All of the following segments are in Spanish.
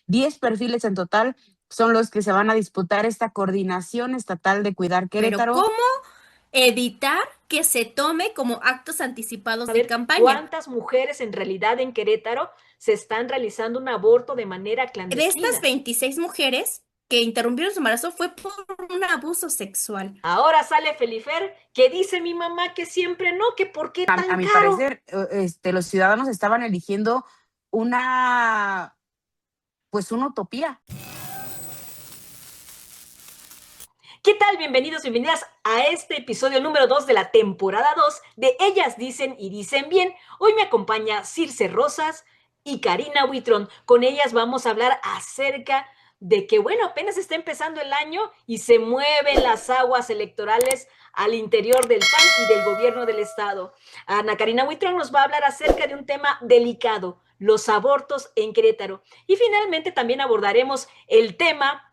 10 perfiles en total son los que se van a disputar esta coordinación estatal de Cuidar Pero Querétaro. ¿cómo evitar que se tome como actos anticipados de Saber campaña? cuántas mujeres en realidad en Querétaro se están realizando un aborto de manera De estas clandestina. 26 mujeres que interrumpieron su embarazo fue por un abuso sexual. Ahora sale Felifer, que dice mi mamá que siempre no, que por qué A tan mi caro. parecer, los ciudadanos estaban eligiendo una, pues una utopía. ¿Qué tal? Bienvenidos, bienvenidas a este episodio número 2 de la temporada 2 de Ellas Dicen y Dicen Bien. Hoy me acompaña Circe Rosas y Karina Huitrón. Con ellas vamos a hablar acerca de que, bueno, apenas está empezando el año y se mueven las aguas electorales al interior del PAN y del gobierno del estado. Ana Karina Huitrón nos va a hablar acerca de un tema delicado, los abortos en Querétaro. Y finalmente también abordaremos el tema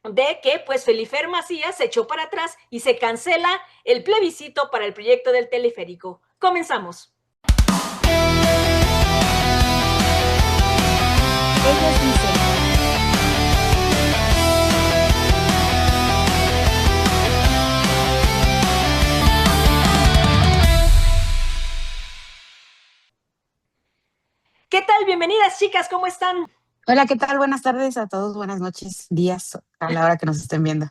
de que pues Felifer Macías se echó para atrás y se cancela el plebiscito para el proyecto del teleférico. Comenzamos. Ellas dicen. ¿Qué tal? Bienvenidas, chicas, ¿cómo están? Hola, ¿qué tal? Buenas tardes a todos, buenas noches, días, a la hora que nos estén viendo.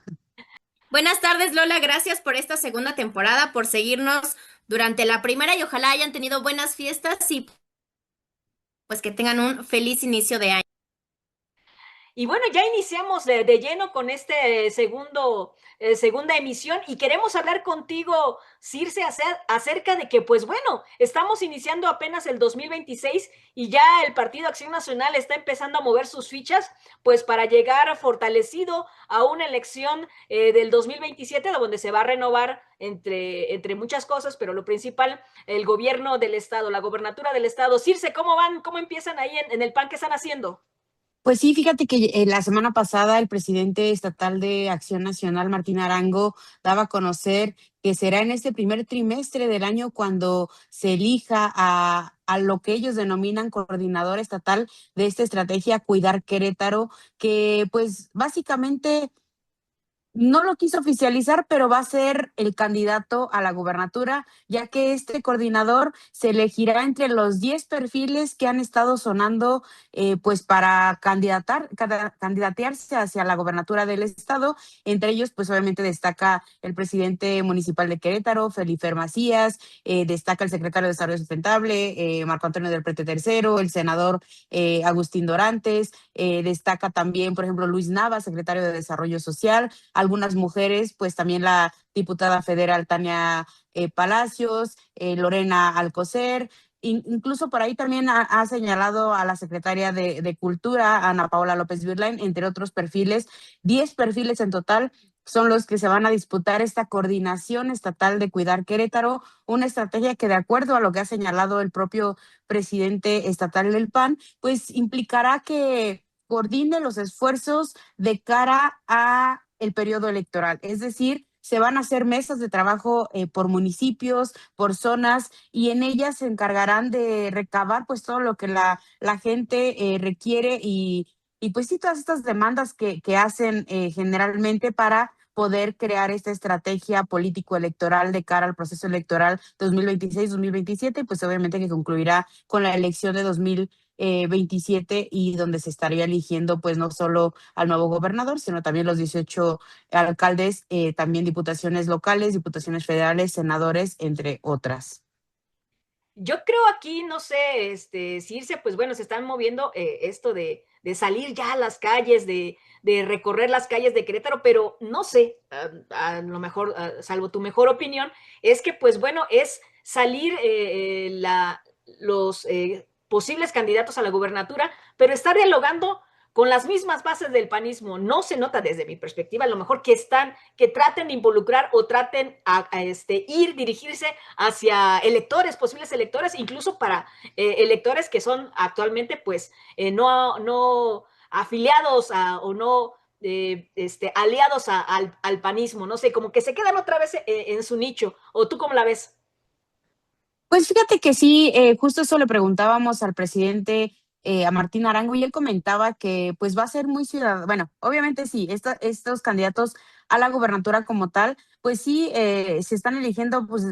Buenas tardes, Lola. Gracias por esta segunda temporada, por seguirnos durante la primera y ojalá hayan tenido buenas fiestas y pues que tengan un feliz inicio de año. Y bueno, ya iniciamos de lleno con este segunda emisión y queremos hablar contigo, Circe, acerca de que, pues bueno, estamos iniciando apenas el 2026 y ya el Partido Acción Nacional está empezando a mover sus fichas, pues para llegar fortalecido a una elección del 2027, donde se va a renovar entre muchas cosas, pero lo principal, el gobierno del estado, la gobernatura del estado. Circe, ¿cómo van? ¿Cómo empiezan ahí en el PAN que están haciendo? Pues sí, fíjate que la semana pasada el presidente estatal de Acción Nacional, Martín Arango, daba a conocer que será en este primer trimestre del año cuando se elija a lo que ellos denominan coordinador estatal de esta estrategia Cuidar Querétaro, que pues básicamente no lo quiso oficializar, pero va a ser el candidato a la gubernatura, ya que este coordinador se elegirá entre los 10 perfiles que han estado sonando pues para candidatearse hacia la gubernatura del estado. Entre ellos, pues obviamente destaca el presidente municipal de Querétaro, Felifer Macías, destaca el secretario de Desarrollo Sustentable, Marco Antonio del Prete Tercero, el senador Agustín Dorantes, destaca también, por ejemplo, Luis Nava, secretario de Desarrollo Social, algunas mujeres, pues también la diputada federal Tania Palacios, Lorena Alcocer, incluso por ahí también ha señalado a la secretaria de Cultura, Ana Paola López Virlain, entre otros perfiles, 10 perfiles en total son los que se van a disputar esta coordinación estatal de Cuidar Querétaro, una estrategia que de acuerdo a lo que ha señalado el propio presidente estatal del PAN, pues implicará que coordine los esfuerzos de cara a el periodo electoral. Es decir, se van a hacer mesas de trabajo por municipios, por zonas, y en ellas se encargarán de recabar pues todo lo que la gente requiere y pues sí, todas estas demandas que hacen generalmente para poder crear esta estrategia político-electoral de cara al proceso electoral 2026-2027, pues obviamente que concluirá con la elección de 2027 y donde se estaría eligiendo pues no solo al nuevo gobernador, sino también los 18 alcaldes, también diputaciones locales, diputaciones federales, senadores, entre otras. Yo creo aquí, no sé, Circe, pues bueno, se están moviendo esto de salir ya a las calles, de recorrer las calles de Querétaro, pero no sé, a lo mejor, salvo tu mejor opinión, es que pues bueno, es salir los posibles candidatos a la gubernatura, pero estar dialogando con las mismas bases del panismo. No se nota desde mi perspectiva, a lo mejor que traten de involucrar o traten dirigirse hacia electores, posibles electores, incluso para electores que son actualmente pues no afiliados o no aliados al panismo, no sé, como que se quedan otra vez en su nicho. ¿O tú cómo la ves? Pues fíjate que sí, justo eso le preguntábamos al presidente a Martín Arango, y él comentaba que pues va a ser muy ciudadano. Bueno, obviamente sí, estos candidatos a la gubernatura como tal, pues sí, se están eligiendo pues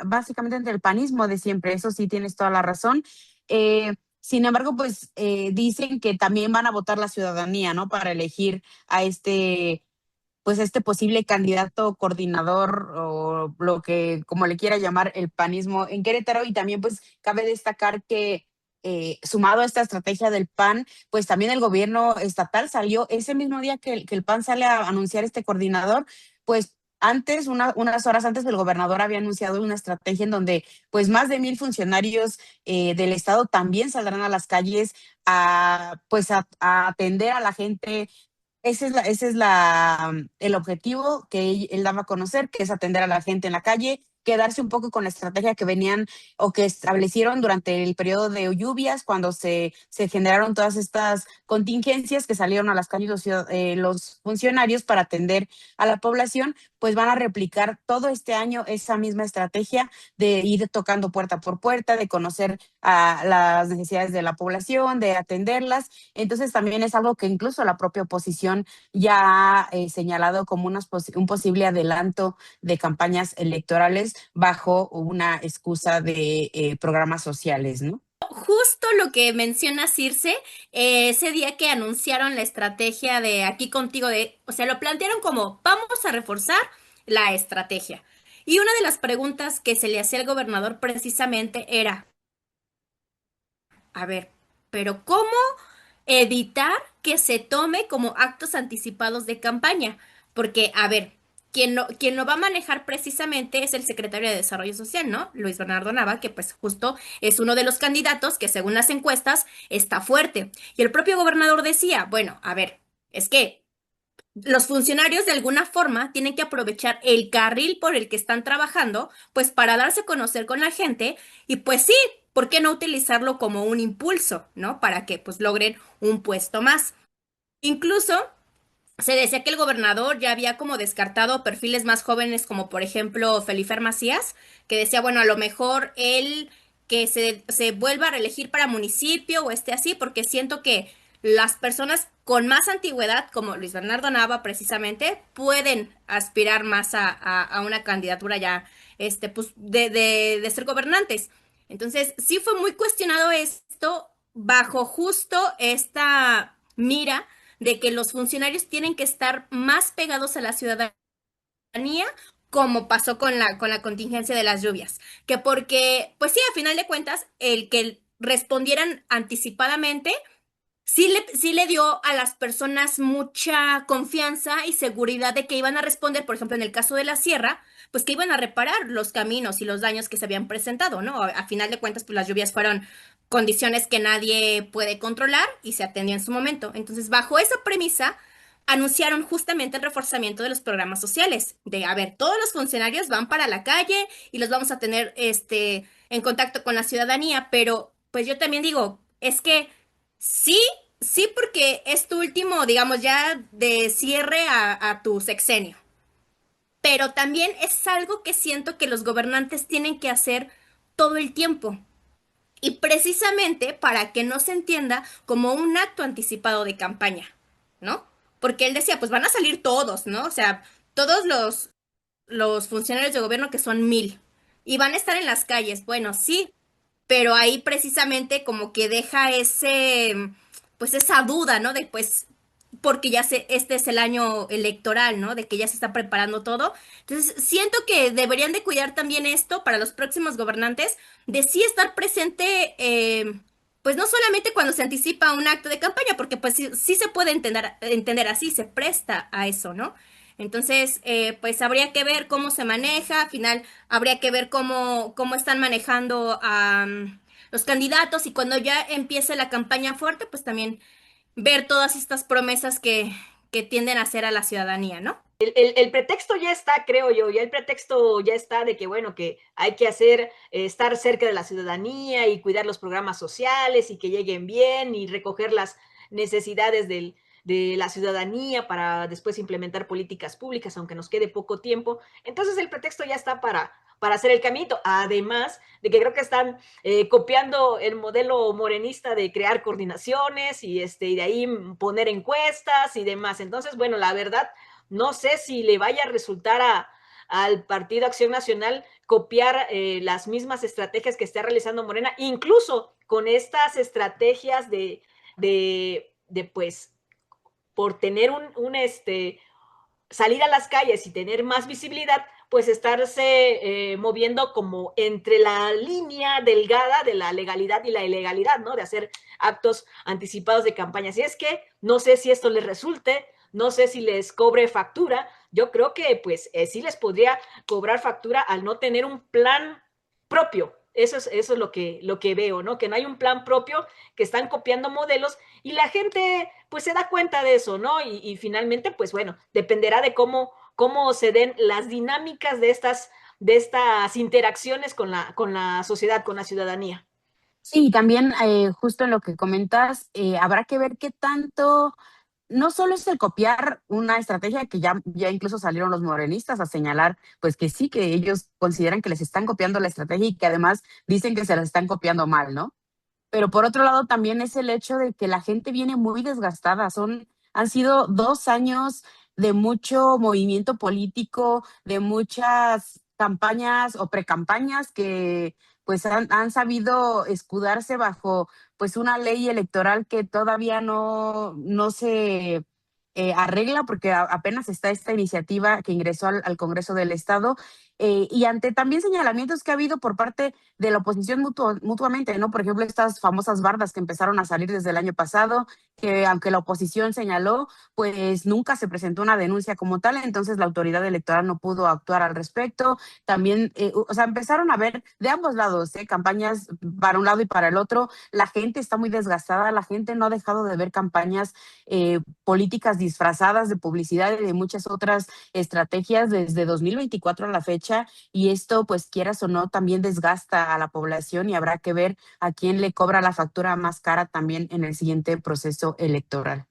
básicamente entre el panismo de siempre, eso sí tienes toda la razón. Sin embargo, pues dicen que también van a votar la ciudadanía, ¿no? Para elegir a pues este posible candidato coordinador o lo que como le quiera llamar el panismo en Querétaro. Y también pues cabe destacar que sumado a esta estrategia del PAN, pues también el gobierno estatal salió ese mismo día que el PAN sale a anunciar este coordinador, pues antes, unas horas antes, el gobernador había anunciado una estrategia en donde pues más de 1,000 funcionarios del estado también saldrán a las calles a atender a la gente. El objetivo que él daba a conocer, que es atender a la gente en la calle, quedarse un poco con la estrategia que venían o que establecieron durante el periodo de lluvias, cuando se generaron todas estas contingencias que salieron a las calles los funcionarios para atender a la población, pues van a replicar todo este año esa misma estrategia de ir tocando puerta por puerta, de conocer a las necesidades de la población, de atenderlas. Entonces también es algo que incluso la propia oposición ya ha señalado como un posible adelanto de campañas electorales bajo una excusa de programas sociales, ¿no? Justo lo que menciona Circe, ese día que anunciaron la estrategia de aquí contigo, o sea, lo plantearon como vamos a reforzar la estrategia. Y una de las preguntas que se le hacía al gobernador precisamente era, a ver, pero ¿cómo evitar que se tome como actos anticipados de campaña? Porque, a ver, quien lo va a manejar precisamente es el secretario de Desarrollo Social, ¿no? Luis Bernardo Nava, que pues justo es uno de los candidatos que según las encuestas está fuerte. Y el propio gobernador decía, bueno, a ver, es que los funcionarios de alguna forma tienen que aprovechar el carril por el que están trabajando, pues para darse a conocer con la gente y pues sí, ¿por qué no utilizarlo como un impulso, ¿no? Para que pues logren un puesto más. Incluso se decía que el gobernador ya había como descartado perfiles más jóvenes como por ejemplo Felifer Macías, que decía, bueno, a lo mejor él que se vuelva a reelegir para municipio o esté así, porque siento que las personas con más antigüedad, como Luis Bernardo Nava precisamente, pueden aspirar más a una candidatura ya, pues, de ser gobernantes. Entonces, sí fue muy cuestionado esto bajo justo esta mira de que los funcionarios tienen que estar más pegados a la ciudadanía, como pasó con la contingencia de las lluvias. Que porque, pues sí, a final de cuentas, el que respondieran anticipadamente sí le dio a las personas mucha confianza y seguridad de que iban a responder, por ejemplo, en el caso de la sierra, pues que iban a reparar los caminos y los daños que se habían presentado, ¿no? A final de cuentas, pues las lluvias fueron condiciones que nadie puede controlar y se atendió en su momento. Entonces, bajo esa premisa, anunciaron justamente el reforzamiento de los programas sociales, de, a ver, todos los funcionarios van para la calle y los vamos a tener, en contacto con la ciudadanía, pero pues yo también digo, es que sí, sí, porque es tu último, digamos, ya de cierre a tu sexenio. Pero también es algo que siento que los gobernantes tienen que hacer todo el tiempo. Y precisamente para que no se entienda como un acto anticipado de campaña, ¿no? Porque él decía, pues van a salir todos, ¿no? O sea, todos los funcionarios de gobierno que son 1,000 y van a estar en las calles. Bueno, sí, pero ahí precisamente como que deja pues esa duda, ¿no? De pues, porque este es el año electoral, ¿no? De que ya se está preparando todo. Entonces, siento que deberían de cuidar también esto para los próximos gobernantes, de sí estar presente, pues no solamente cuando se anticipa un acto de campaña, porque pues sí se puede entender así, se presta a eso, ¿no? Entonces, pues habría que ver cómo se maneja, al final habría que ver cómo están manejando a los candidatos y cuando ya empiece la campaña fuerte, pues también ver todas estas promesas que tienden a hacer a la ciudadanía, ¿no? El pretexto ya está, creo yo, ya el pretexto ya está de que, bueno, que hay que estar cerca de la ciudadanía y cuidar los programas sociales y que lleguen bien y recoger las necesidades de la ciudadanía para después implementar políticas públicas, aunque nos quede poco tiempo. Entonces el pretexto ya está para hacer el caminito. Además de que creo que están copiando el modelo morenista de crear coordinaciones y de ahí poner encuestas y demás. Entonces, bueno, la verdad, no sé si le vaya a resultar al Partido Acción Nacional copiar las mismas estrategias que está realizando Morena, incluso con estas estrategias pues, por tener salir a las calles y tener más visibilidad, pues estarse moviendo como entre la línea delgada de la legalidad y la ilegalidad, ¿no? De hacer actos anticipados de campaña. Así es que no sé si esto les resulte, no sé si les cobre factura. Yo creo que pues sí les podría cobrar factura al no tener un plan propio. Eso es lo que veo, ¿no? Que no hay un plan propio, que están copiando modelos y la gente pues se da cuenta de eso, ¿no? Y finalmente, pues bueno, dependerá de cómo se den las dinámicas de estas interacciones con la sociedad, con la ciudadanía. Sí, también justo en lo que comentas, habrá que ver qué tanto, no solo es el copiar una estrategia que ya incluso salieron los morenistas a señalar, pues que sí, que ellos consideran que les están copiando la estrategia y que además dicen que se las están copiando mal, ¿no? Pero por otro lado también es el hecho de que la gente viene muy desgastada. Han sido 2 años de mucho movimiento político, de muchas campañas o precampañas que pues han sabido escudarse bajo pues una ley electoral que todavía no se arregla porque apenas está esta iniciativa que ingresó al Congreso del Estado, y ante también señalamientos que ha habido por parte de la oposición mutuamente, ¿no? Por ejemplo, estas famosas bardas que empezaron a salir desde el año pasado, que aunque la oposición señaló, pues nunca se presentó una denuncia como tal, entonces la autoridad electoral no pudo actuar al respecto. También, o sea, empezaron a ver de ambos lados, campañas para un lado y para el otro. La gente está muy desgastada, la gente no ha dejado de ver campañas políticas disfrazadas de publicidad y de muchas otras estrategias desde 2024 a la fecha, y esto, pues quieras o no, también desgasta a la población y habrá que ver a quién le cobra la factura más cara también en el siguiente proceso electoral.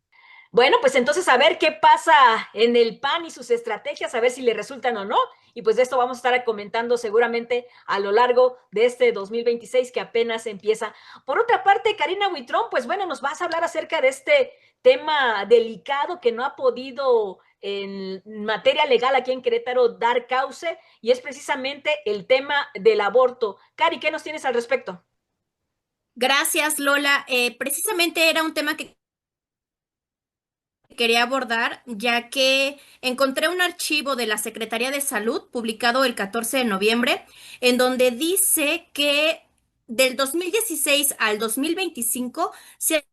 Bueno, pues entonces a ver qué pasa en el PAN y sus estrategias, a ver si le resultan o no. Y pues de esto vamos a estar comentando seguramente a lo largo de este 2026 que apenas empieza. Por otra parte, Karina Huitrón, pues bueno, nos vas a hablar acerca de este tema delicado que no ha podido en materia legal aquí en Querétaro dar cauce y es precisamente el tema del aborto. Cari, ¿qué nos tienes al respecto? Gracias, Lola. Precisamente era un tema que quería abordar, ya que encontré un archivo de la Secretaría de Salud publicado el 14 de noviembre, en donde dice que del 2016 al 2025 se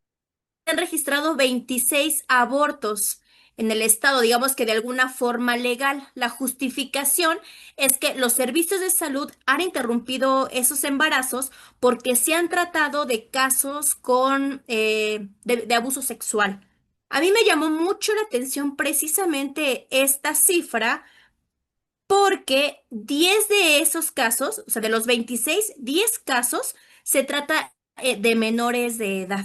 han registrado 26 abortos en el estado, digamos que de alguna forma legal. La justificación es que los servicios de salud han interrumpido esos embarazos porque se han tratado de casos de abuso sexual. A mí me llamó mucho la atención precisamente esta cifra porque 10 de esos casos, o sea, de los 26, 10 casos se trata de menores de edad.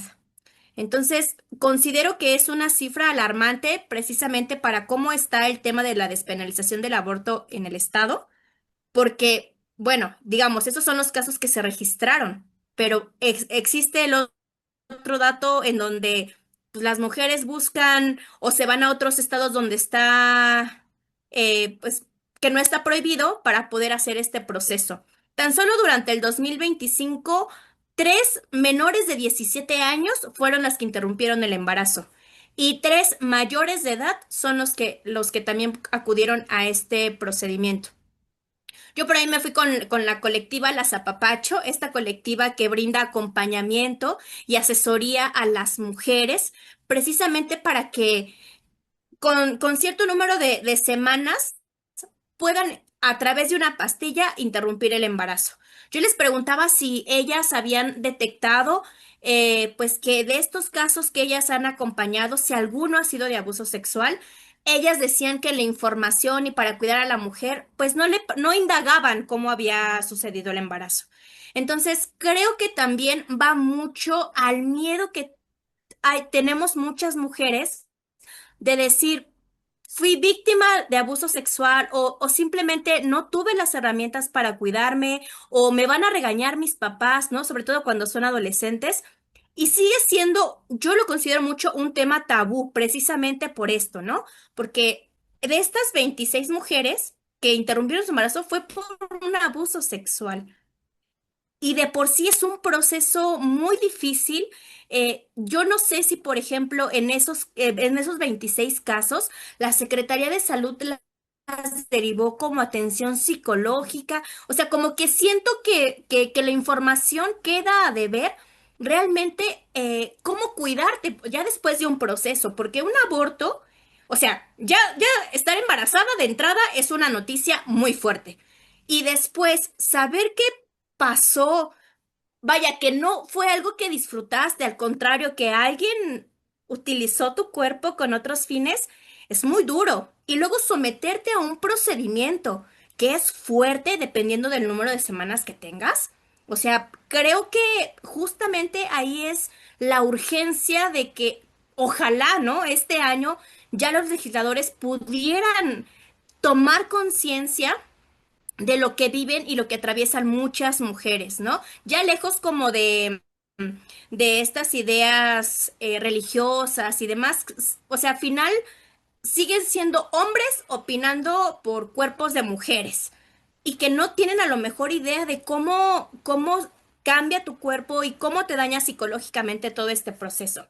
Entonces, considero que es una cifra alarmante precisamente para cómo está el tema de la despenalización del aborto en el estado, porque, bueno, digamos, esos son los casos que se registraron, pero existe el otro dato en donde pues, las mujeres buscan o se van a otros estados donde está, pues, que no está prohibido para poder hacer este proceso. Tan solo durante el 2025, 3 menores de 17 años fueron las que interrumpieron el embarazo. Y 3 mayores de edad son los que también acudieron a este procedimiento. Yo por ahí me fui con la colectiva Las Apapacho, esta colectiva que brinda acompañamiento y asesoría a las mujeres, precisamente para que con cierto número de semanas puedan, a través de una pastilla, interrumpir el embarazo. Yo les preguntaba si ellas habían detectado, pues que de estos casos que ellas han acompañado, si alguno ha sido de abuso sexual. Ellas decían que la información y para cuidar a la mujer, pues no indagaban cómo había sucedido el embarazo. Entonces, creo que también va mucho al miedo que tenemos muchas mujeres de decir, fui víctima de abuso sexual o simplemente no tuve las herramientas para cuidarme o me van a regañar mis papás, ¿no? Sobre todo cuando son adolescentes. Y sigue siendo, yo lo considero mucho un tema tabú, precisamente por esto, ¿no? Porque de estas 26 mujeres que interrumpieron su embarazo fue por un abuso sexual. Y de por sí es un proceso muy difícil. Yo no sé si, por ejemplo, en esos 26 casos, la Secretaría de Salud las derivó como atención psicológica. O sea, como que siento que la información queda a deber realmente cómo cuidarte ya después de un proceso, porque un aborto, o sea, ya estar embarazada de entrada es una noticia muy fuerte. Y después, saber qué pasó, vaya, que no fue algo que disfrutaste, al contrario, que alguien utilizó tu cuerpo con otros fines, es muy duro. Y luego someterte a un procedimiento que es fuerte dependiendo del número de semanas que tengas. O sea, creo que justamente ahí es la urgencia de que ojalá, ¿no? Este año ya los legisladores pudieran tomar conciencia de lo que viven y lo que atraviesan muchas mujeres, ¿no? Ya lejos como de estas ideas religiosas y demás, o sea, al final siguen siendo hombres opinando por cuerpos de mujeres y que no tienen a lo mejor idea de cómo cambia tu cuerpo y cómo te daña psicológicamente todo este proceso.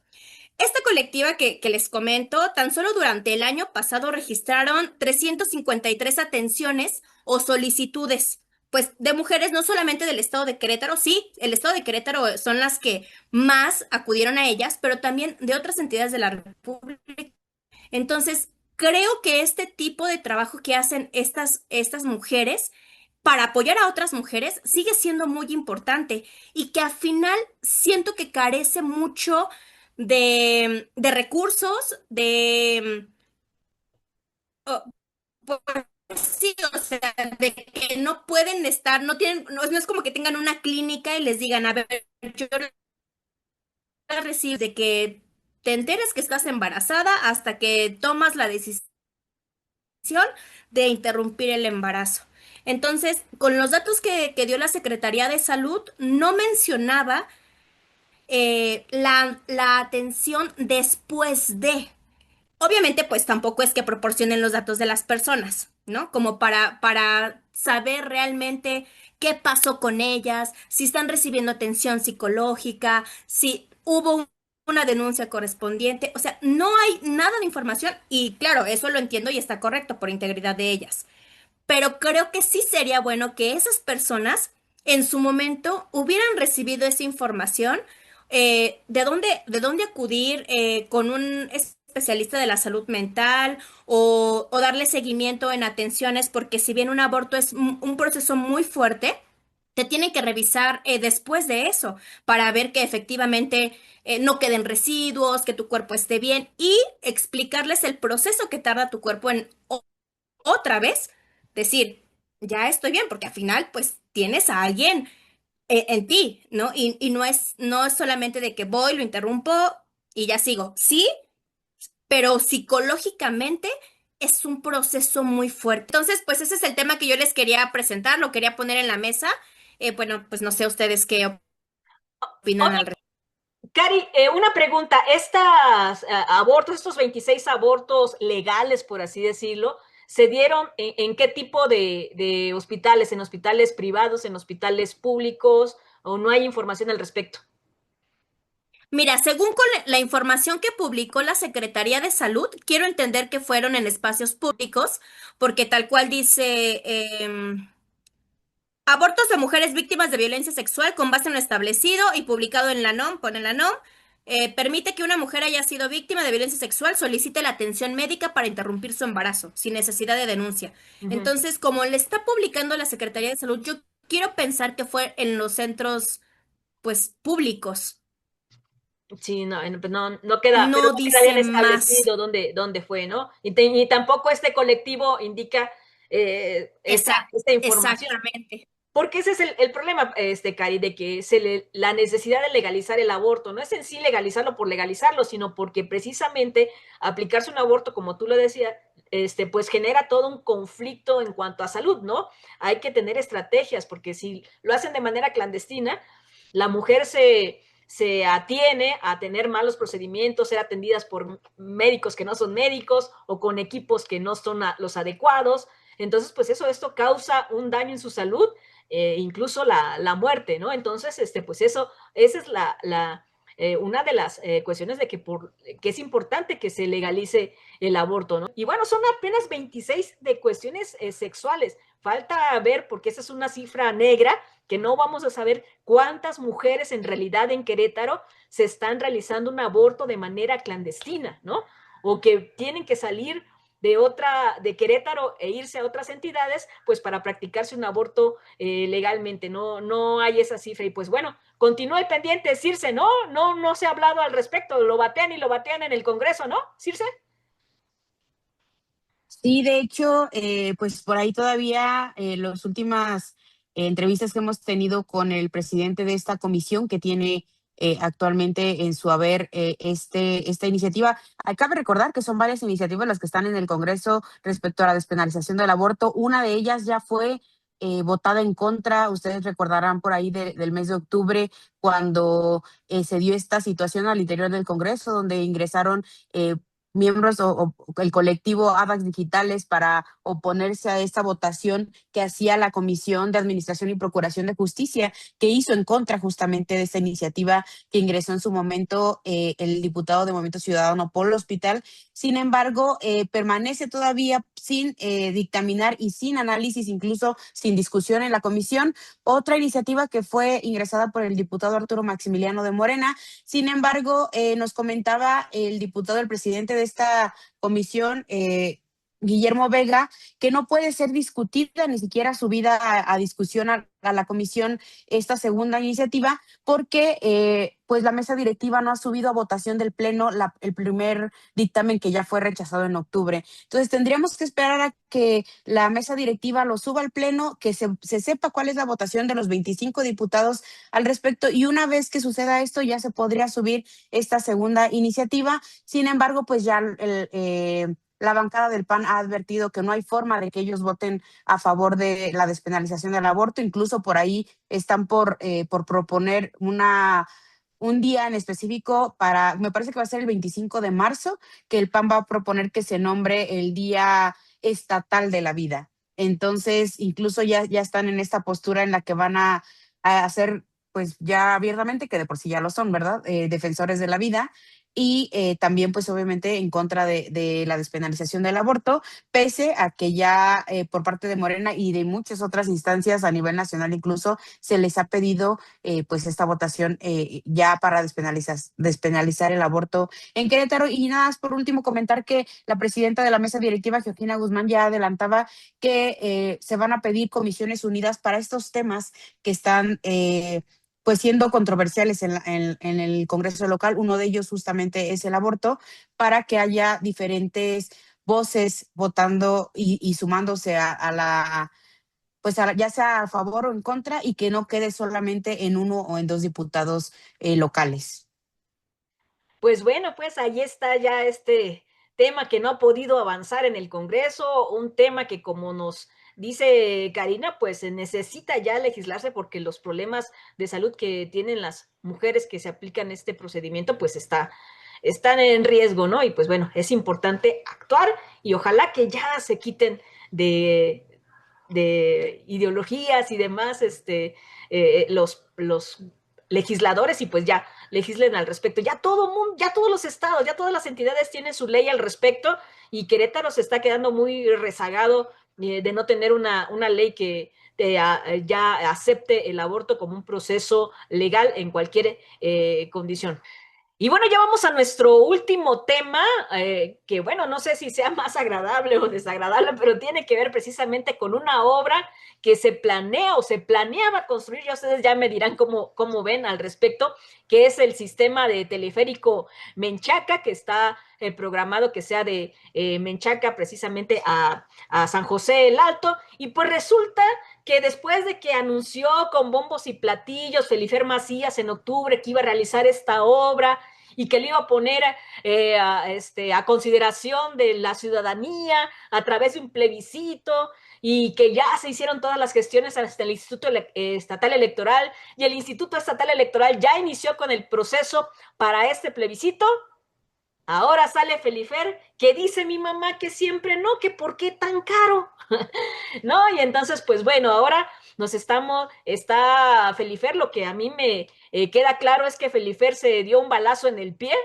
Esta colectiva que les comento, tan solo durante el año pasado registraron 353 atenciones o solicitudes, pues de mujeres no solamente del estado de Querétaro, sí, el estado de Querétaro son las que más acudieron a ellas, pero también de otras entidades de la República. Entonces, creo que este tipo de trabajo que hacen estas mujeres para apoyar a otras mujeres sigue siendo muy importante y que al final siento que carece mucho de recursos, oh, pues sí, o sea, de que no pueden estar, no tienen, no es como que tengan una clínica y les digan, a ver, yo la recibo de que te enteres que estás embarazada hasta que tomas la decisión de interrumpir el embarazo. Entonces, con los datos que dio la Secretaría de Salud, no mencionaba la atención después de. Obviamente, pues tampoco es que proporcionen los datos de las personas, ¿no? Como para saber realmente qué pasó con ellas, si están recibiendo atención psicológica, si hubo una denuncia correspondiente. O sea, no hay nada de información y claro, eso lo entiendo y está correcto por integridad de ellas. Pero creo que sí sería bueno que esas personas en su momento hubieran recibido esa información, de dónde acudir con un especialista de la salud mental o darle seguimiento en atenciones, porque si bien un aborto es un proceso muy fuerte, te tienen que revisar después de eso para ver que efectivamente no queden residuos, que tu cuerpo esté bien y explicarles el proceso que tarda tu cuerpo en otra vez decir, ya estoy bien, porque al final, pues tienes a alguien en ti, ¿no? Y no es solamente de que voy, lo interrumpo y ya sigo. Sí, pero psicológicamente es un proceso muy fuerte. Entonces, pues ese es el tema que yo les quería presentar, lo quería poner en la mesa. Bueno, pues no sé ustedes qué opinan al Oye, respecto. Cari, una pregunta. Estas abortos, estos 26 abortos legales, por así decirlo, ¿se dieron en qué tipo de hospitales? ¿En hospitales privados, en hospitales públicos? ¿O no hay información al respecto? Mira, según con la información que publicó la Secretaría de Salud, quiero entender que fueron en espacios públicos, porque tal cual dice, abortos de mujeres víctimas de violencia sexual con base en lo establecido y publicado en la NOM, pone la NOM, permite que una mujer haya sido víctima de violencia sexual, solicite la atención médica para interrumpir su embarazo, sin necesidad de denuncia. Ujú. Entonces, como le está publicando la Secretaría de Salud, yo quiero pensar que fue en los centros, pues, públicos. Sí, no, pues no queda, pero No no queda bien dice más. establecido dónde fue, ¿no? Y tampoco este colectivo indica esta información. Exactamente. Porque ese es el problema, Cari, de que la necesidad de legalizar el aborto no es en sí legalizarlo por legalizarlo, sino porque precisamente aplicarse un aborto, como tú lo decías, pues genera todo un conflicto en cuanto a salud, ¿no? Hay que tener estrategias, porque si lo hacen de manera clandestina, la mujer se atiene a tener malos procedimientos, ser atendidas por médicos que no son médicos o con equipos que no son los adecuados. Entonces, pues esto causa un daño en su salud, incluso la muerte, ¿no? Entonces, pues esa es una de las cuestiones de que es importante que se legalice el aborto, ¿no? Y bueno, son apenas 26 de cuestiones sexuales. Falta ver, porque esa es una cifra negra, que no vamos a saber cuántas mujeres en realidad en Querétaro se están realizando un aborto de manera clandestina, ¿no? O que tienen que salir de Querétaro e irse a otras entidades, pues para practicarse un aborto legalmente. No hay esa cifra. Y pues bueno, continúe pendiente, Circe, ¿no? No se ha hablado al respecto, lo batean y lo batean en el Congreso, ¿no, Circe? Sí, de hecho, pues por ahí todavía las últimas entrevistas que hemos tenido con el presidente de esta comisión que tiene actualmente en su haber esta iniciativa. Cabe recordar que son varias iniciativas las que están en el Congreso respecto a la despenalización del aborto. Una de ellas ya fue votada en contra. Ustedes recordarán por ahí del mes de octubre cuando se dio esta situación al interior del Congreso donde ingresaron miembros o el colectivo AVAX Digitales para oponerse a esta votación que hacía la Comisión de Administración y Procuración de Justicia, que hizo en contra justamente de esta iniciativa que ingresó en su momento el diputado de Movimiento Ciudadano Polo Hospital. Sin embargo, permanece todavía sin dictaminar y sin análisis, incluso sin discusión en la comisión. Otra iniciativa que fue ingresada por el diputado Arturo Maximiliano de Morena. Sin embargo, nos comentaba el diputado, el presidente de esta comisión, Guillermo Vega, que no puede ser discutida ni siquiera subida a discusión a la comisión esta segunda iniciativa porque pues la mesa directiva no ha subido a votación del pleno el primer dictamen que ya fue rechazado en octubre. Entonces tendríamos que esperar a que la mesa directiva lo suba al pleno, que se sepa cuál es la votación de los 25 diputados al respecto, y una vez que suceda esto ya se podría subir esta segunda iniciativa. Sin embargo, pues ya la bancada del PAN ha advertido que no hay forma de que ellos voten a favor de la despenalización del aborto. Incluso por ahí están por proponer un día en específico me parece que va a ser el 25 de marzo, que el PAN va a proponer que se nombre el Día Estatal de la Vida. Entonces, incluso ya están en esta postura en la que van a hacer, pues ya abiertamente, que de por sí ya lo son, ¿verdad? Defensores de la vida. Y también, pues obviamente, en contra de la despenalización del aborto, pese a que ya por parte de Morena y de muchas otras instancias a nivel nacional incluso se les ha pedido pues esta votación ya para despenalizar el aborto en Querétaro. Y nada más por último comentar que la presidenta de la mesa directiva, Georgina Guzmán, ya adelantaba que se van a pedir comisiones unidas para estos temas que están pues siendo controversiales en el Congreso local. Uno de ellos justamente es el aborto, para que haya diferentes voces votando y sumándose a la, pues ya sea a favor o en contra, y que no quede solamente en uno o en dos diputados locales. Pues bueno, pues ahí está ya este tema que no ha podido avanzar en el Congreso, un tema que, como nos dice Karina, pues se necesita ya legislarse porque los problemas de salud que tienen las mujeres que se aplican este procedimiento pues están en riesgo, ¿no? Y pues bueno, es importante actuar y ojalá que ya se quiten de ideologías y demás los legisladores, y pues ya legislen al respecto. Ya todo mundo, ya todos los estados, ya todas las entidades tienen su ley al respecto, y Querétaro se está quedando muy rezagado de no tener una ley que ya acepte el aborto como un proceso legal en cualquier condición. Y bueno, ya vamos a nuestro último tema, que bueno, no sé si sea más agradable o desagradable, pero tiene que ver precisamente con una obra que se planea o se planeaba construir. Ya ustedes ya me dirán cómo ven al respecto, que es el sistema de teleférico Menchaca, que está programado que sea de Menchaca precisamente a San José el Alto. Y pues resulta que después de que anunció con bombos y platillos Felifer Macías en octubre que iba a realizar esta obra, y que le iba a poner a consideración de la ciudadanía a través de un plebiscito y que ya se hicieron todas las gestiones hasta el Instituto Estatal Electoral y el Instituto Estatal Electoral ya inició con el proceso para este plebiscito. Ahora sale Felifer, que dice mi mamá que siempre no, que por qué tan caro, ¿no? Y entonces, pues bueno, ahora está Felifer, lo que a mí me queda claro es que Felifer se dio un balazo en el pie,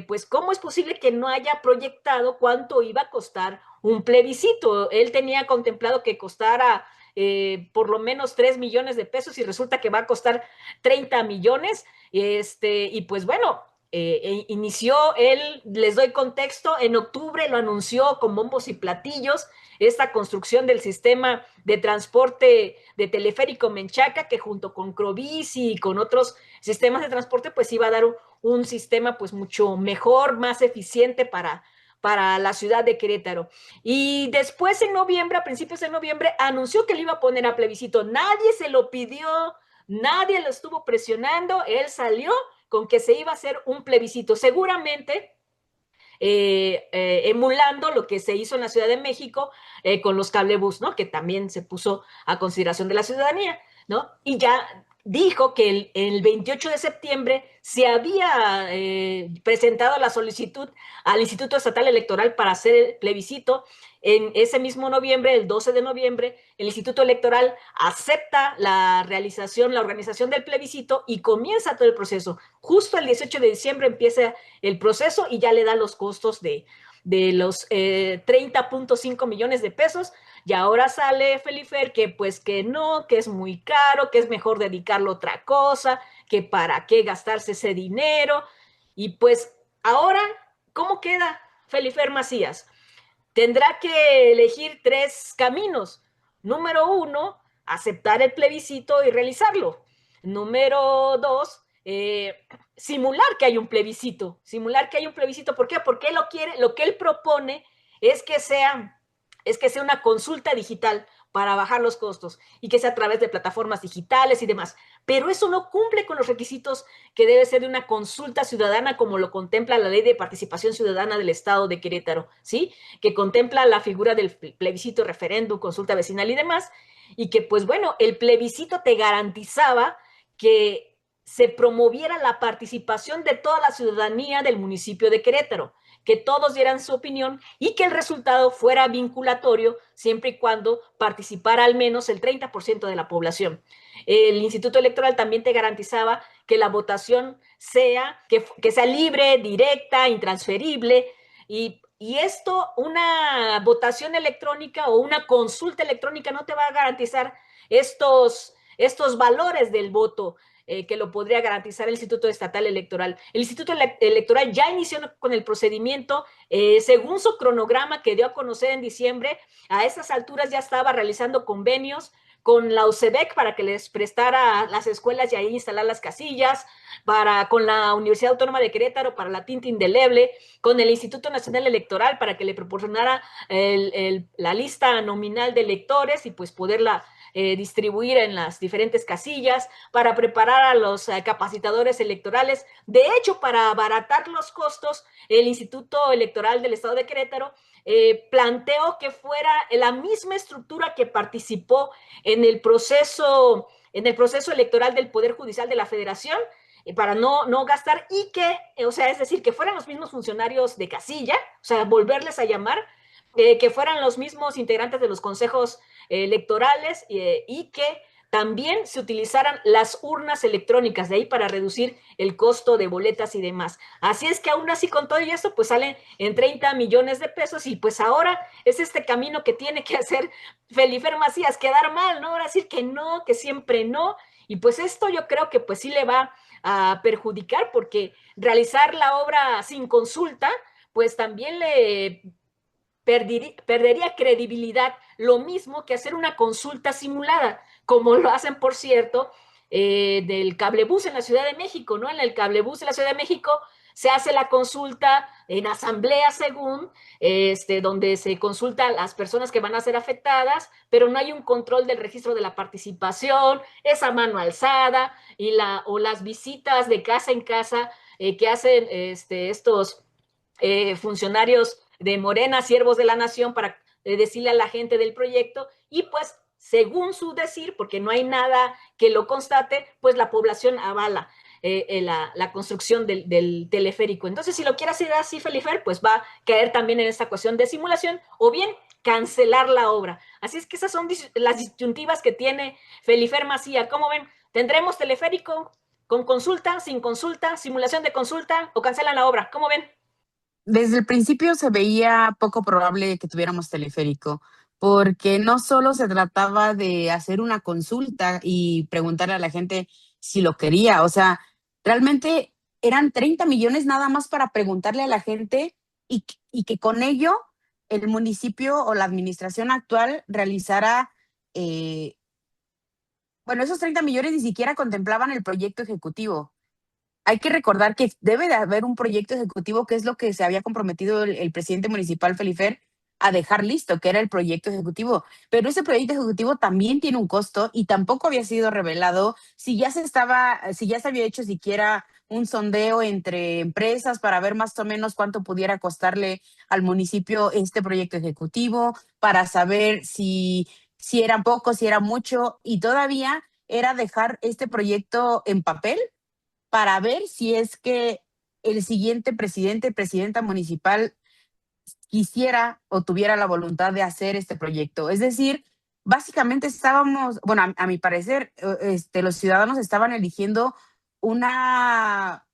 pues ¿cómo es posible que no haya proyectado cuánto iba a costar un plebiscito? Él tenía contemplado que costara por lo menos 3 millones de pesos y resulta que va a costar 30 millones, y pues bueno, inició él, les doy contexto, en octubre lo anunció con bombos y platillos, esta construcción del sistema de transporte de teleférico Menchaca, que junto con Crobici y con otros sistemas de transporte, pues iba a dar un sistema pues mucho mejor, más eficiente para la ciudad de Querétaro. Y después en noviembre, a principios de noviembre, anunció que le iba a poner a plebiscito. Nadie se lo pidió, nadie lo estuvo presionando, él salió con que se iba a hacer un plebiscito, seguramente emulando lo que se hizo en la Ciudad de México con los cablebús, ¿no? Que también se puso a consideración de la ciudadanía, ¿no? Y ya dijo que el 28 de septiembre se había presentado la solicitud al Instituto Estatal Electoral para hacer el plebiscito. En ese mismo noviembre, el 12 de noviembre, el Instituto Electoral acepta la realización, la organización del plebiscito y comienza todo el proceso. Justo el 18 de diciembre empieza el proceso y ya le da los costos de los 30.5 millones de pesos. Y ahora sale Felifer que pues que no, que es muy caro, que es mejor dedicarlo a otra cosa, que para qué gastarse ese dinero. Y pues ahora, ¿cómo queda Felifer Macías? Tendrá que elegir 3 caminos. Número 1, aceptar el plebiscito y realizarlo. Número 2, simular que hay un plebiscito. Simular que hay un plebiscito. ¿Por qué? Porque él lo quiere, lo que él propone es que sea una consulta digital para bajar los costos y que sea a través de plataformas digitales y demás. Pero eso no cumple con los requisitos que debe ser de una consulta ciudadana como lo contempla la Ley de Participación Ciudadana del Estado de Querétaro, ¿sí? Que contempla la figura del plebiscito, referéndum, consulta vecinal y demás, y que pues bueno, el plebiscito te garantizaba que se promoviera la participación de toda la ciudadanía del municipio de Querétaro, que todos dieran su opinión y que el resultado fuera vinculatorio siempre y cuando participara al menos el 30% de la población. El Instituto Electoral también te garantizaba que la votación que sea libre, directa, intransferible y esto, una votación electrónica o una consulta electrónica no te va a garantizar estos valores del voto que lo podría garantizar el Instituto Estatal Electoral. El Instituto Electoral ya inició con el procedimiento, según su cronograma que dio a conocer en diciembre, a esas alturas ya estaba realizando convenios con la UCEBEC para que les prestara las escuelas y ahí instalar las casillas, con la Universidad Autónoma de Querétaro para la tinta indeleble, con el Instituto Nacional Electoral para que le proporcionara la lista nominal de electores y pues poderla distribuir en las diferentes casillas, para preparar a los capacitadores electorales. De hecho, para abaratar los costos, el Instituto Electoral del Estado de Querétaro planteó que fuera la misma estructura que participó en el proceso electoral del Poder Judicial de la Federación, para no gastar y que, o sea, es decir, que fueran los mismos funcionarios de casilla, o sea, volverles a llamar, que fueran los mismos integrantes de los consejos electorales y que también se utilizaran las urnas electrónicas de ahí para reducir el costo de boletas y demás. Así es que aún así con todo y esto, pues salen en 30 millones de pesos y pues ahora es este camino que tiene que hacer Felifer Macías, quedar mal, ¿no? Ahora decir que no, que siempre no. Y pues esto yo creo que pues sí le va a perjudicar porque realizar la obra sin consulta, pues también le perdería credibilidad, lo mismo que hacer una consulta simulada, como lo hacen, por cierto, del cablebús en la Ciudad de México, ¿no? En el cablebús en la Ciudad de México se hace la consulta en asamblea según, donde se consulta a las personas que van a ser afectadas, pero no hay un control del registro de la participación, esa mano alzada o las visitas de casa en casa que hacen estos funcionarios de Morena, siervos de la nación, para decirle a la gente del proyecto, y pues según su decir, porque no hay nada que lo constate, pues la población avala la construcción del teleférico. Entonces, si lo quiere hacer así, Felifer, pues va a caer también en esta cuestión de simulación, o bien cancelar la obra. Así es que esas son las disyuntivas que tiene Felifer Macía. ¿Cómo ven? ¿Tendremos teleférico con consulta, sin consulta, simulación de consulta o cancelan la obra? ¿Cómo ven? Desde el principio se veía poco probable que tuviéramos teleférico, porque no solo se trataba de hacer una consulta y preguntarle a la gente si lo quería, o sea, realmente eran 30 millones nada más para preguntarle a la gente y que con ello el municipio o la administración actual realizara, eh, bueno, esos 30 millones ni siquiera contemplaban el proyecto ejecutivo. Hay que recordar que debe de haber un proyecto ejecutivo, que es lo que se había comprometido el presidente municipal Felifer a dejar listo, que era el proyecto ejecutivo. Pero ese proyecto ejecutivo también tiene un costo y tampoco había sido revelado si ya se había hecho siquiera un sondeo entre empresas para ver más o menos cuánto pudiera costarle al municipio este proyecto ejecutivo, para saber si era poco, si era mucho, y todavía era dejar este proyecto en papel para ver si es que el siguiente presidente, presidenta municipal quisiera o tuviera la voluntad de hacer este proyecto. Es decir, básicamente estábamos, bueno, a mi parecer, los ciudadanos estaban eligiendo una,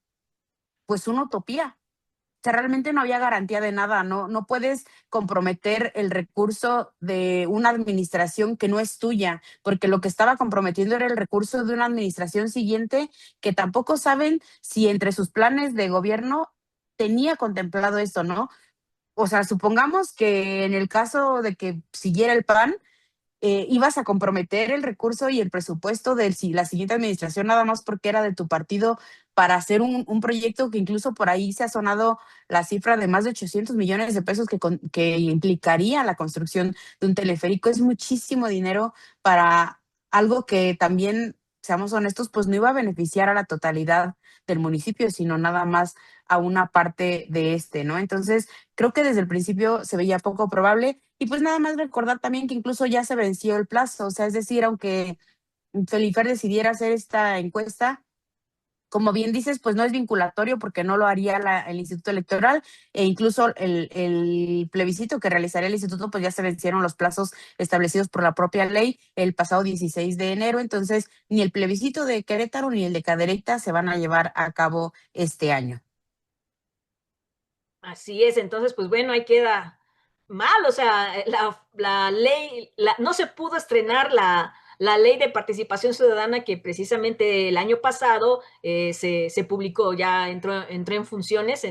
pues una utopía. O sea, realmente no había garantía de nada, no puedes comprometer el recurso de una administración que no es tuya, porque lo que estaba comprometiendo era el recurso de una administración siguiente que tampoco saben si entre sus planes de gobierno tenía contemplado esto, ¿no? O sea, supongamos que en el caso de que siguiera el PAN, ibas a comprometer el recurso y el presupuesto de la siguiente administración nada más porque era de tu partido para hacer un proyecto que incluso por ahí se ha sonado la cifra de más de 800 millones de pesos que implicaría la construcción de un teleférico. Es muchísimo dinero para algo que también, seamos honestos, pues no iba a beneficiar a la totalidad del municipio, sino nada más a una parte de ¿no? Entonces, creo que desde el principio se veía poco probable y pues nada más recordar también que incluso ya se venció el plazo, o sea, es decir, aunque Felifer decidiera hacer esta encuesta, como bien dices, pues no es vinculatorio porque no lo haría el Instituto Electoral e incluso el plebiscito que realizaría el instituto, pues ya se vencieron los plazos establecidos por la propia ley el pasado 16 de enero, entonces ni el plebiscito de Querétaro ni el de Cadereyta se van a llevar a cabo este año. Así es, entonces, pues bueno, ahí queda mal, o sea, la ley, no se pudo estrenar la ley de participación ciudadana que precisamente el año pasado se publicó, ya entró en funciones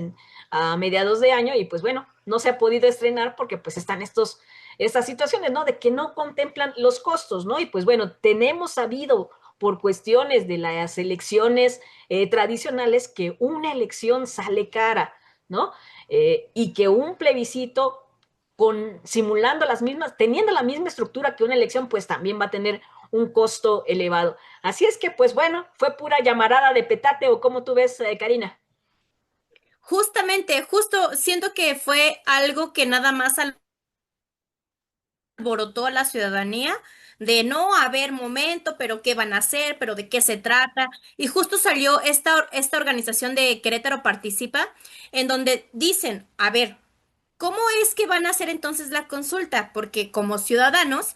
a mediados de año y pues bueno, no se ha podido estrenar porque pues están estas situaciones, ¿no? De que no contemplan los costos, ¿no? Y pues bueno, tenemos sabido por cuestiones de las elecciones tradicionales que una elección sale cara, ¿no? Y que un plebiscito simulando las mismas, teniendo la misma estructura que una elección, pues también va a tener un costo elevado. Así es que, pues bueno, fue pura llamarada de petate, o como tú ves, Karina. Justamente, justo siento que fue algo que nada más alborotó a la ciudadanía de no haber momento, pero qué van a hacer, pero de qué se trata. Y justo salió esta organización de Querétaro Participa, en donde dicen, a ver, ¿cómo es que van a hacer entonces la consulta? Porque como ciudadanos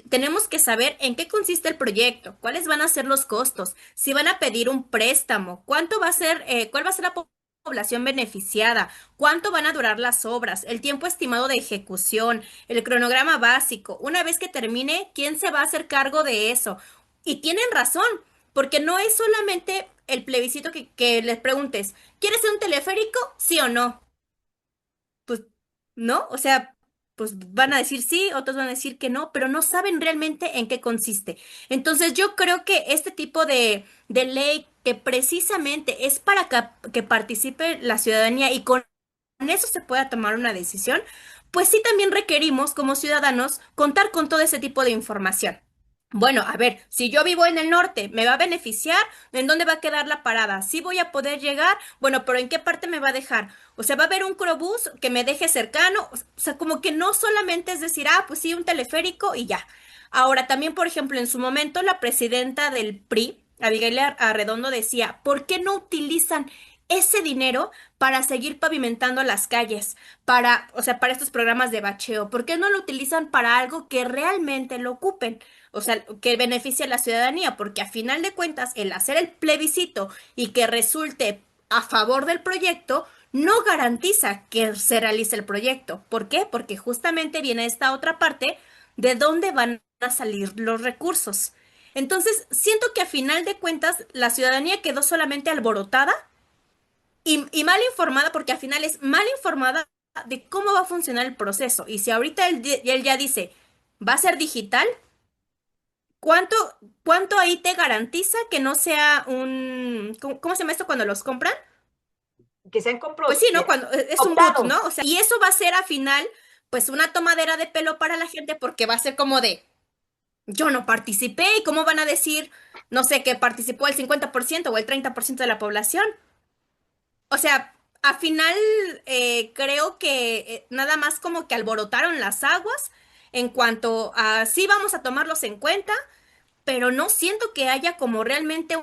tenemos que saber en qué consiste el proyecto, cuáles van a ser los costos, si van a pedir un préstamo, cuánto va a ser, cuál va a ser la población beneficiada, cuánto van a durar las obras, el tiempo estimado de ejecución, el cronograma básico. Una vez que termine, ¿quién se va a hacer cargo de eso? Y tienen razón, porque no es solamente el plebiscito que les preguntes, ¿quieres ser un teleférico? ¿Sí o no? Pues no, o sea, pues van a decir sí, otros van a decir que no, pero no saben realmente en qué consiste. Entonces yo creo que este tipo de ley que precisamente es para que participe la ciudadanía y con eso se pueda tomar una decisión, pues sí también requerimos como ciudadanos contar con todo ese tipo de información. Bueno, a ver, si yo vivo en el norte, ¿me va a beneficiar? ¿En dónde va a quedar la parada? ¿Sí voy a poder llegar? Bueno, pero ¿en qué parte me va a dejar? O sea, ¿va a haber un crobús que me deje cercano? O sea, como que no solamente es decir, ah, pues sí, un teleférico y ya. Ahora, también, por ejemplo, en su momento, la presidenta del PRI, Abigail Arredondo, decía, ¿por qué no utilizan ese dinero para seguir pavimentando las calles? Para, o sea, para estos programas de bacheo. ¿Por qué no lo utilizan para algo que realmente lo ocupen? O sea, que beneficie a la ciudadanía, porque a final de cuentas, el hacer el plebiscito y que resulte a favor del proyecto, no garantiza que se realice el proyecto. ¿Por qué? Porque justamente viene esta otra parte de dónde van a salir los recursos. Entonces, siento que a final de cuentas, la ciudadanía quedó solamente alborotada y mal informada, porque al final es mal informada de cómo va a funcionar el proceso. Y si ahorita él ya dice, va a ser digital, ¿cuánto, cuánto ahí te garantiza que no sea un, cómo se llama esto cuando los compran? Que sean Pues compros sí, ¿no? Cuando es un boot, optados. ¿no? O sea, y eso va a ser al final, pues una tomadera de pelo para la gente porque va a ser como de, yo no participé y cómo van a decir, no sé, que participó el 50% o el 30% de la población. O sea, al final creo que nada más como que alborotaron las aguas en cuanto a sí vamos a tomarlos en cuenta, pero no siento que haya como realmente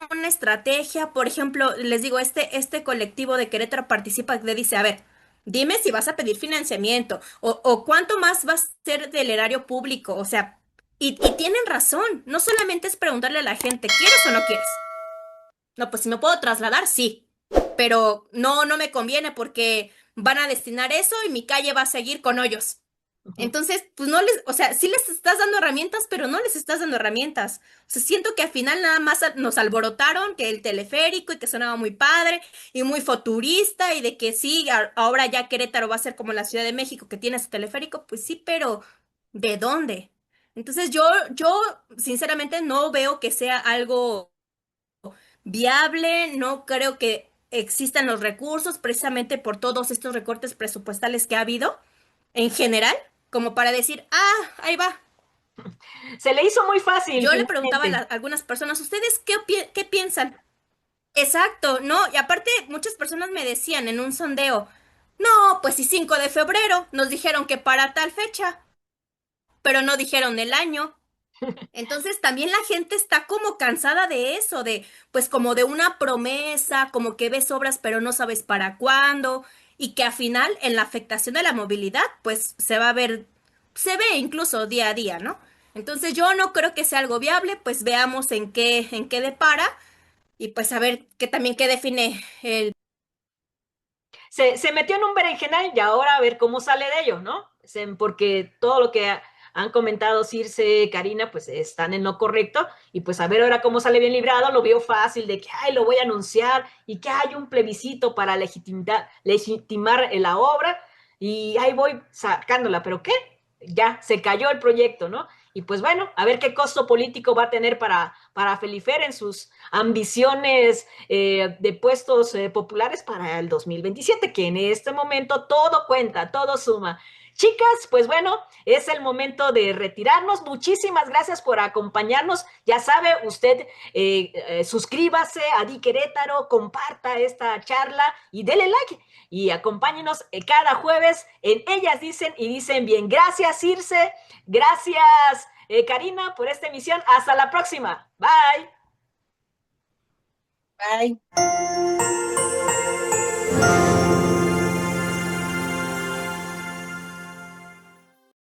una estrategia. Por ejemplo, les digo, este colectivo de Querétaro participa, le dice, a ver, dime si vas a pedir financiamiento o cuánto más va a ser del erario público. O sea, y tienen razón, no solamente es preguntarle a la gente, ¿quieres o no quieres? No, pues si me puedo trasladar, sí, pero no, no me conviene porque van a destinar eso y mi calle va a seguir con hoyos. Ujú. Entonces, pues no les, o sea, sí les estás dando herramientas, pero no les estás dando herramientas. O sea, siento que al final nada más nos alborotaron que el teleférico y que sonaba muy padre y muy futurista y de que sí, ahora ya Querétaro va a ser como la Ciudad de México que tiene su teleférico, pues sí, pero ¿de dónde? Entonces yo sinceramente no veo que sea algo viable, no creo que existan los recursos precisamente por todos estos recortes presupuestales que ha habido en general, como para decir, ah, ahí va. Se le hizo muy fácil Yo le preguntaba a, finalmente. algunas personas, ¿ustedes qué piensan? Exacto, ¿no? Y aparte, muchas personas me decían en un sondeo, no, pues si 5 de febrero nos dijeron que para tal fecha, pero no dijeron el año. Entonces también la gente está como cansada de eso, de pues como de una promesa, como que ves obras pero no sabes para cuándo, y que al final en la afectación de la movilidad pues se va a ver, se ve incluso día a día, ¿no? Entonces yo no creo que sea algo viable, pues veamos en qué depara y pues a ver qué también qué define el... Se metió en un berenjenal y ahora a ver cómo sale de ello, ¿no? Porque todo lo que han comentado Circe, Karina, pues están en lo correcto y pues a ver ahora cómo sale bien librado, lo veo fácil de que, ay, lo voy a anunciar y que hay un plebiscito para legitimar la obra y ahí voy sacándola, pero ¿qué? Ya se cayó el proyecto, ¿no? Y pues bueno, a ver qué costo político va a tener para Felifer en sus ambiciones de puestos populares para el 2027, que en este momento todo cuenta, todo suma. Chicas, pues bueno, es el momento de retirarnos. Muchísimas gracias por acompañarnos. Ya sabe, usted suscríbase a Di Querétaro, comparta esta charla y dele like y acompáñenos cada jueves en Ellas Dicen y Dicen Bien. Gracias, Circe. Gracias, Karina, por esta emisión. Hasta la próxima. Bye. Bye.